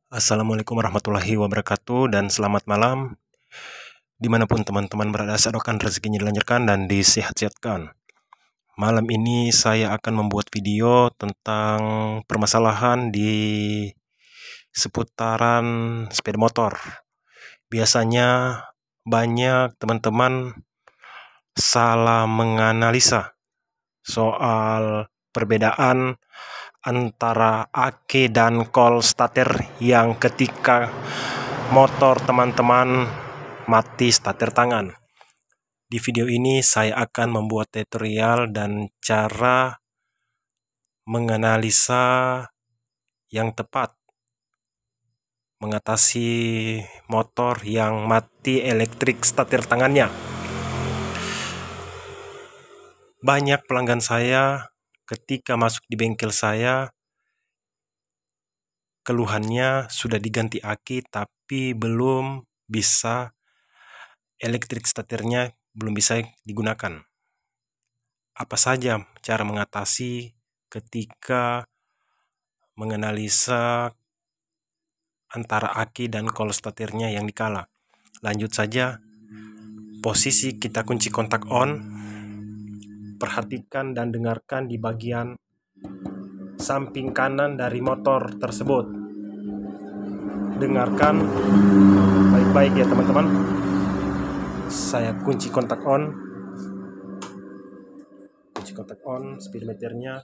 Assalamualaikum warahmatullahi wabarakatuh dan selamat malam dimanapun teman-teman berada. Saya doakan rezekinya dilancarkan dan disehat-sehatkan. Malam ini saya akan membuat video tentang permasalahan di seputaran sepeda motor. Biasanya banyak teman-teman salah menganalisa soal perbedaan antara aki dan kol starter yang ketika motor teman-teman mati starter tangan. Di video ini saya akan membuat tutorial dan cara menganalisa yang tepat mengatasi motor yang mati elektrik starter tangannya. Banyak pelanggan saya ketika masuk di bengkel saya, keluhannya sudah diganti aki tapi belum bisa, elektrik starternya belum bisa digunakan. Apa saja cara mengatasi ketika menganalisa antara aki dan kol starternya yang dikalah? Lanjut saja. Posisi kita kunci kontak on. Perhatikan dan dengarkan di bagian samping kanan dari motor tersebut. Dengarkan baik-baik ya teman-teman. Saya kunci kontak on. Kunci kontak on, speedometernya.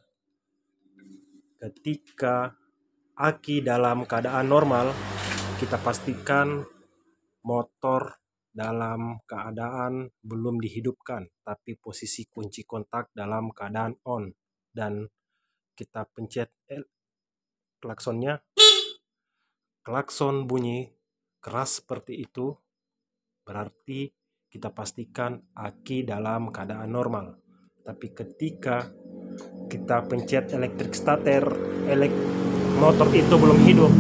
Ketika aki dalam keadaan normal, kita pastikan motor dalam keadaan belum dihidupkan, tapi posisi kunci kontak dalam keadaan on, dan kita pencet klaksonnya. Klakson bunyi keras seperti itu, berarti kita pastikan aki dalam keadaan normal. Tapi ketika kita pencet elektrik starter, motor itu belum hidup,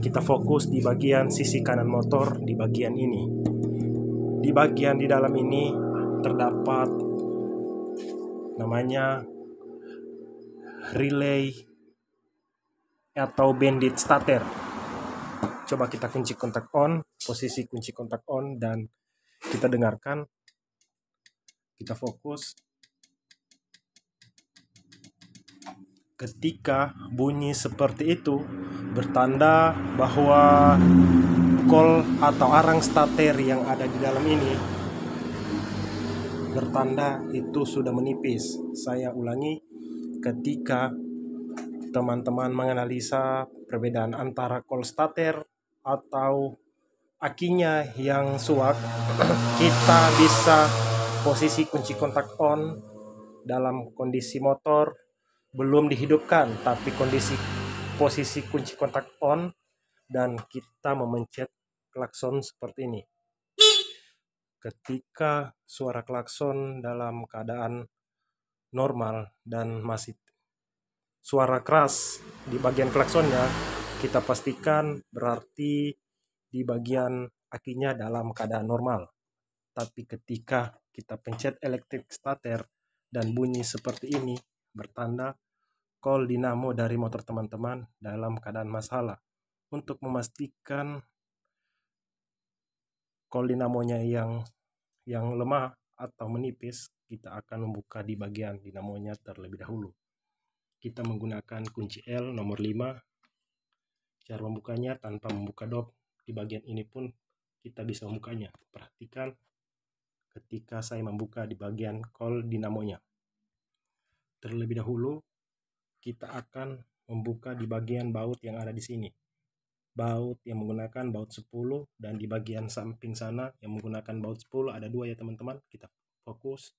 kita fokus di bagian sisi kanan motor, di bagian ini. Di bagian di dalam ini terdapat namanya relay atau bandit starter. Coba kita kunci kontak on, posisi kunci kontak on, dan kita dengarkan. Kita fokus. Ketika bunyi seperti itu, bertanda bahwa kol atau arang starter yang ada di dalam ini bertanda itu sudah menipis. Saya ulangi, ketika teman-teman menganalisa perbedaan antara kol starter atau akinya yang suak, kita bisa posisi kunci kontak on dalam kondisi motor belum dihidupkan, tapi posisi kunci kontak on, dan kita memencet klakson seperti ini. Ketika suara klakson dalam keadaan normal dan masih suara keras di bagian klaksonnya, kita pastikan berarti di bagian akinya dalam keadaan normal. Tapi ketika kita pencet elektrik starter dan bunyi seperti ini, bertanda kol dinamo dari motor teman-teman dalam keadaan masalah. Untuk memastikan kol dinamonya yang lemah atau menipis, kita akan membuka di bagian dinamonya terlebih dahulu. Kita menggunakan kunci L nomor 5. Cara membukanya tanpa membuka dop. Di bagian ini pun kita bisa membukanya. Perhatikan ketika saya membuka di bagian kol dinamonya. Terlebih dahulu kita akan membuka di bagian baut yang ada di sini. Baut yang menggunakan baut 10, dan di bagian samping sana yang menggunakan baut 10 ada 2 ya teman-teman. Kita fokus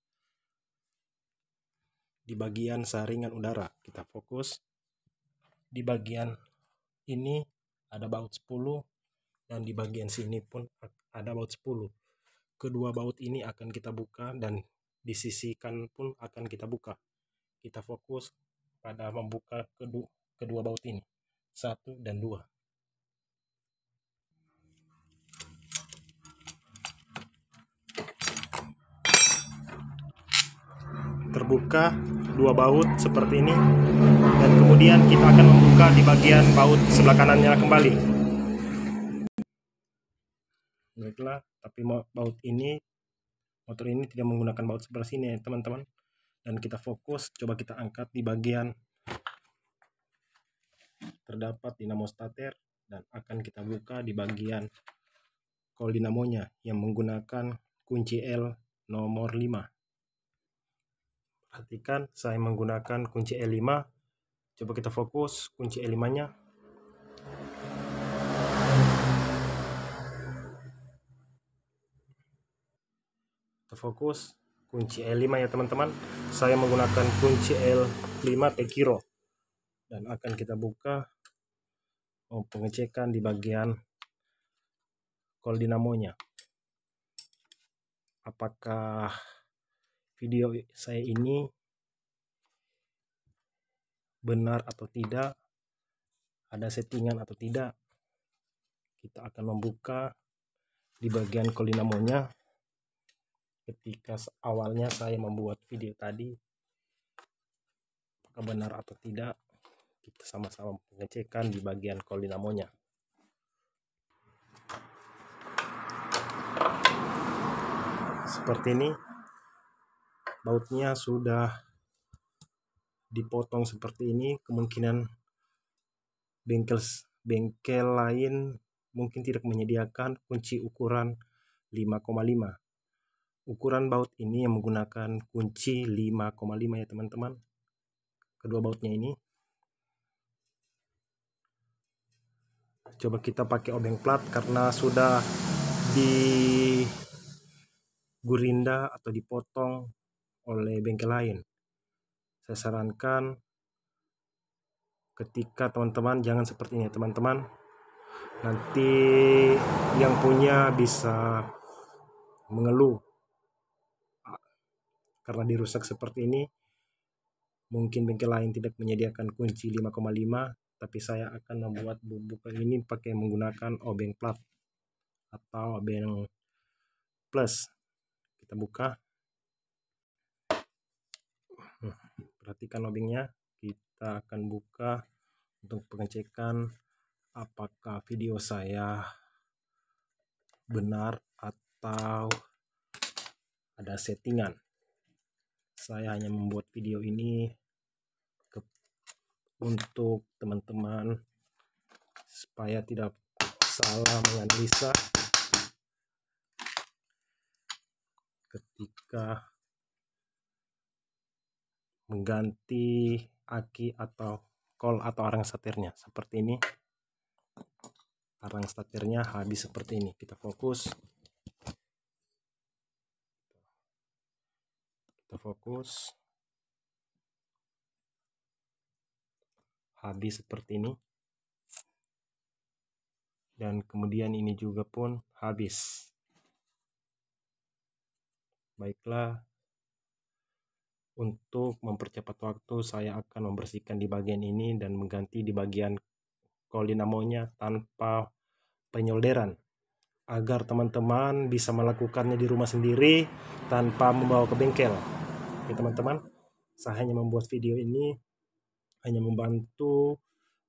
di bagian saringan udara. Kita fokus di bagian ini ada baut 10, dan di bagian sini pun ada baut 10. Kedua baut ini akan kita buka, dan di sisi kanan pun akan kita buka. Kita fokus pada membuka kedua baut ini, 1 dan 2. Terbuka 2 baut seperti ini, dan kemudian kemudian kita akan membuka di bagian baut sebelah kanannya kembali. Baiklah, tapi baut ini, motor ini tidak menggunakan baut sebelah sini ya teman-teman. Dan kita fokus, coba kita angkat di bagian terdapat dinamo starter dan akan kita buka di bagian kol dinamonya yang menggunakan kunci L nomor 5. Perhatikan saya menggunakan kunci L5. Coba kita fokus kunci L5 nya. Kita fokus kunci L5 ya teman-teman. Saya menggunakan kunci L5 Tekiro dan akan kita buka pengecekan di bagian kol dinamonya. Apakah video saya ini benar atau tidak, ada settingan atau tidak. Kita akan membuka di bagian kol dinamonya. Ketika awalnya saya membuat video tadi, apakah benar atau tidak, kita sama-sama pengecekan di bagian kol dinamonya. Seperti ini, bautnya sudah dipotong seperti ini. Kemungkinan bengkel lain mungkin tidak menyediakan kunci ukuran 5,5. Ukuran baut ini yang menggunakan kunci 5,5 ya teman-teman. Kedua bautnya ini. Coba kita pakai obeng plat karena sudah digurinda atau dipotong oleh bengkel lain. Saya sarankan ketika teman-teman jangan seperti ini teman-teman. Nanti yang punya bisa mengeluh karena dirusak seperti ini. Mungkin bengkel lain tidak menyediakan kunci 5,5, tapi saya akan membuat bubukan ini pakai menggunakan obeng plat atau obeng plus. Kita buka. Perhatikan obengnya. Kita akan buka untuk pengecekan apakah video saya benar atau ada settingan. Saya hanya membuat video ini untuk teman-teman supaya tidak salah menganalisa ketika mengganti aki atau kol atau arang setirnya. Seperti ini, arang setirnya habis seperti ini. Kita fokus, habis seperti ini, dan kemudian ini juga pun habis. Baiklah, untuk mempercepat waktu saya akan membersihkan di bagian ini dan mengganti di bagian kol dinamonya tanpa penyolderan, agar teman-teman bisa melakukannya di rumah sendiri tanpa membawa ke bengkel. Oke teman-teman, saya hanya membuat video ini hanya membantu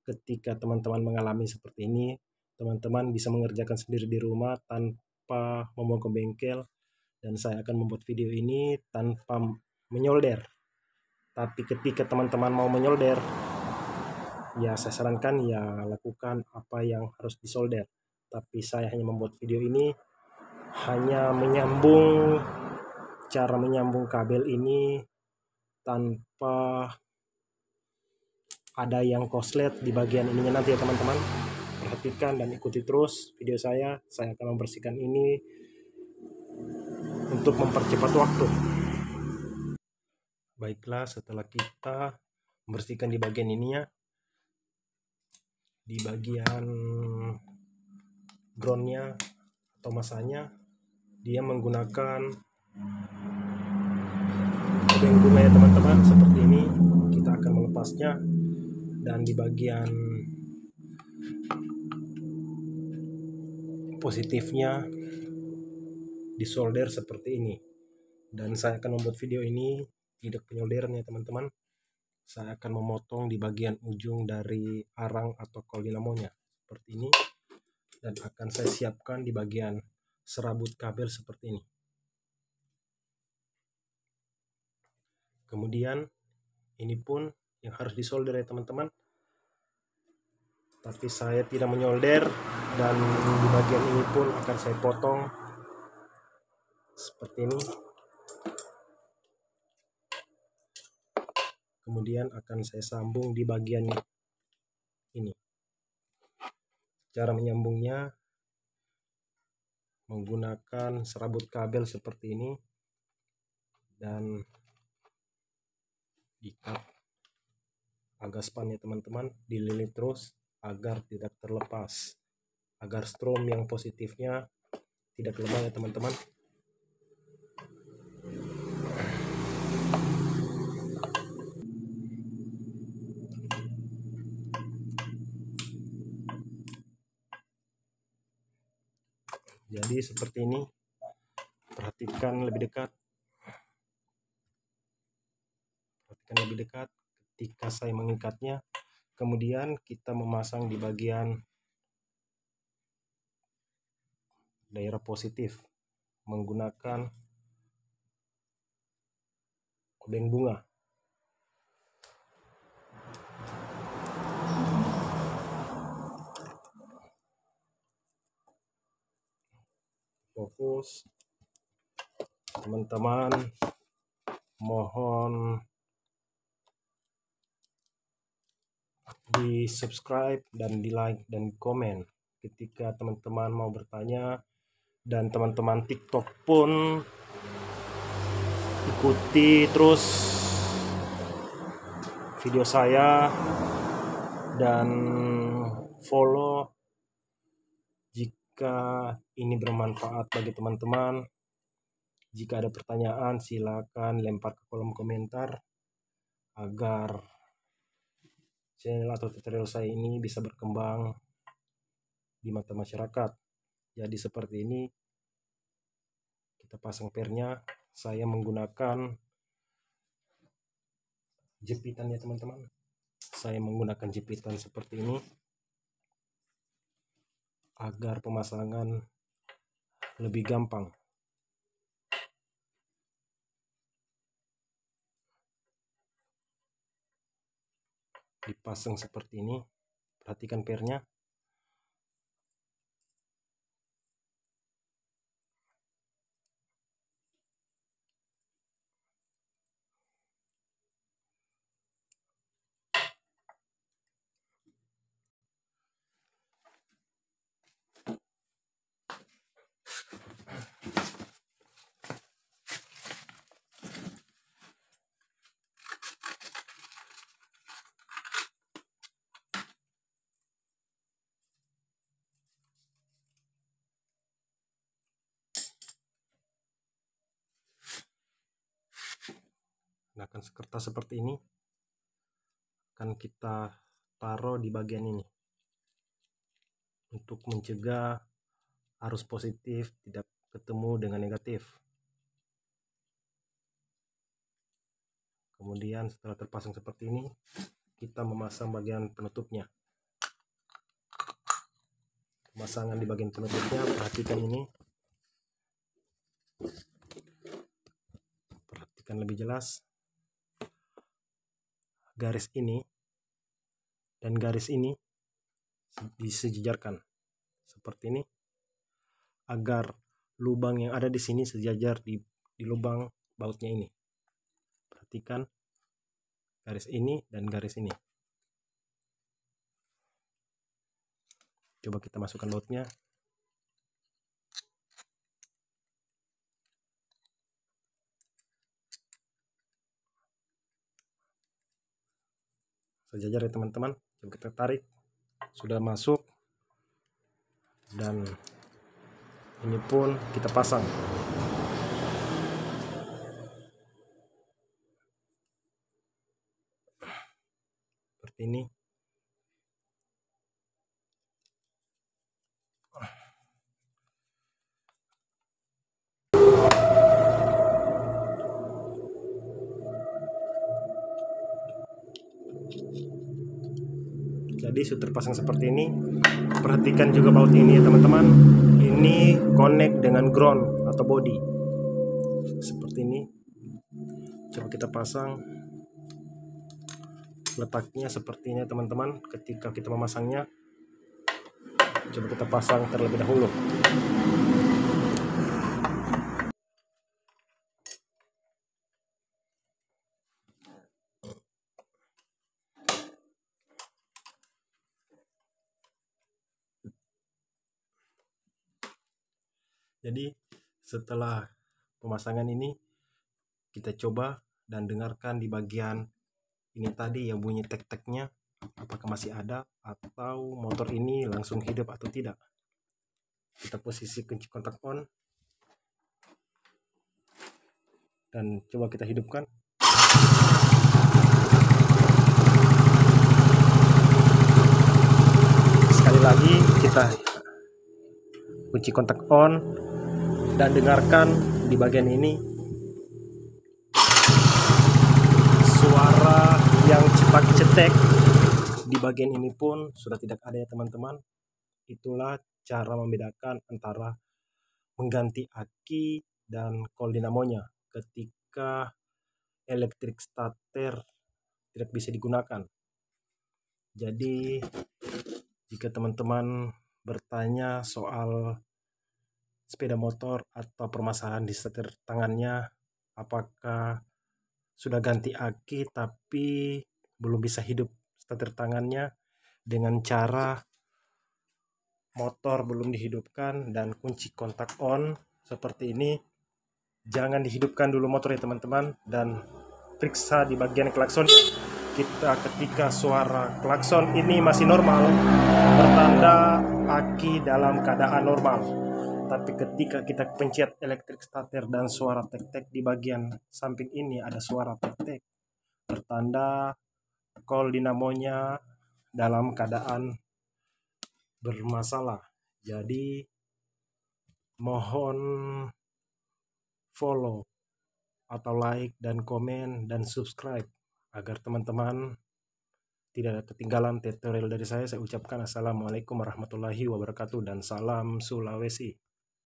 ketika teman-teman mengalami seperti ini. Teman-teman bisa mengerjakan sendiri di rumah tanpa membawa ke bengkel, dan saya akan membuat video ini tanpa menyolder. Tapi ketika teman-teman mau menyolder, ya saya sarankan ya lakukan apa yang harus disolder. Tapi saya hanya membuat video ini hanya menyambung, cara menyambung kabel ini tanpa ada yang korslet di bagian ininya nanti ya teman-teman. Perhatikan dan ikuti terus video saya akan membersihkan ini untuk mempercepat waktu. Baiklah, setelah kita membersihkan di bagian ininya, di bagian groundnya atau masanya, dia menggunakan obeng bunga ya teman-teman. Seperti ini, kita akan melepasnya, dan di bagian positifnya disolder seperti ini. Dan saya akan membuat video ini tidak penyolderan ya teman-teman. Saya akan memotong di bagian ujung dari arang atau kol dinamonya seperti ini, dan akan saya siapkan di bagian serabut kabel seperti ini. Kemudian ini pun yang harus disolder ya teman-teman, tapi saya tidak menyolder, dan di bagian ini pun akan saya potong seperti ini. Kemudian akan saya sambung di bagian ini. Cara menyambungnya menggunakan serabut kabel seperti ini, dan ikat agak span ya teman-teman, dililit terus agar tidak terlepas, agar strom yang positifnya tidak lemah ya teman-teman. Jadi seperti ini, perhatikan lebih dekat, ketika saya mengikatnya. Kemudian kita memasang di bagian daerah positif menggunakan obeng bunga. Fokus teman-teman, mohon di subscribe dan di like dan komen ketika teman-teman mau bertanya, dan teman-teman TikTok pun ikuti terus video saya dan follow jika ini bermanfaat bagi teman-teman. Jika ada pertanyaan silakan lempar ke kolom komentar agar channel atau tutorial saya ini bisa berkembang di mata masyarakat. Jadi seperti ini kita pasang pernya. Saya menggunakan jepitan ya teman-teman. Saya menggunakan jepitan seperti ini agar pemasangan lebih gampang. Dipasang seperti ini, perhatikan pernya. Nah, kan kertas seperti ini akan kita taruh di bagian ini untuk mencegah arus positif tidak ketemu dengan negatif. Kemudian setelah terpasang seperti ini, kita memasang bagian penutupnya. Pemasangan di bagian penutupnya, perhatikan ini, perhatikan lebih jelas. Garis ini dan garis ini disejajarkan seperti ini agar lubang yang ada di sini sejajar di lubang bautnya ini. Perhatikan garis ini dan garis ini. Coba kita masukkan bautnya. Sejajar ya teman-teman. Coba kita tarik, sudah masuk, dan ini pun kita pasang seperti ini. sudah terpasang seperti ini. Perhatikan juga baut ini ya teman-teman. Ini connect dengan ground atau body seperti ini. Coba kita pasang. Letaknya seperti ini teman-teman. Ketika kita memasangnya, coba kita pasang terlebih dahulu. Jadi setelah pemasangan ini, kita coba dan dengarkan di bagian ini tadi yang bunyi tek-teknya, apakah masih ada atau motor ini langsung hidup atau tidak. Kita posisi kunci kontak on dan coba kita hidupkan. Sekali lagi kita kunci kontak on dan dengarkan di bagian ini suara yang cetak-cetek. Di bagian ini pun sudah tidak ada ya teman-teman. Itulah cara membedakan antara mengganti aki dan coil dinamonya ketika elektrik starter tidak bisa digunakan. Jadi jika teman-teman bertanya soal sepeda motor atau permasalahan di setir tangannya, apakah sudah ganti aki tapi belum bisa hidup setir tangannya dengan cara motor belum dihidupkan dan kunci kontak on seperti ini, jangan dihidupkan dulu motor ya teman-teman, dan periksa di bagian klakson. Ketika suara klakson ini masih normal, bertanda aki dalam keadaan normal. Tapi ketika kita pencet elektrik starter dan suara tek-tek di bagian samping ini ada suara tek-tek, bertanda coil dinamonya dalam keadaan bermasalah. Jadi mohon follow atau like dan komen dan subscribe agar teman-teman tidak ketinggalan tutorial dari saya. Saya ucapkan assalamualaikum warahmatullahi wabarakatuh dan salam Sulawesi.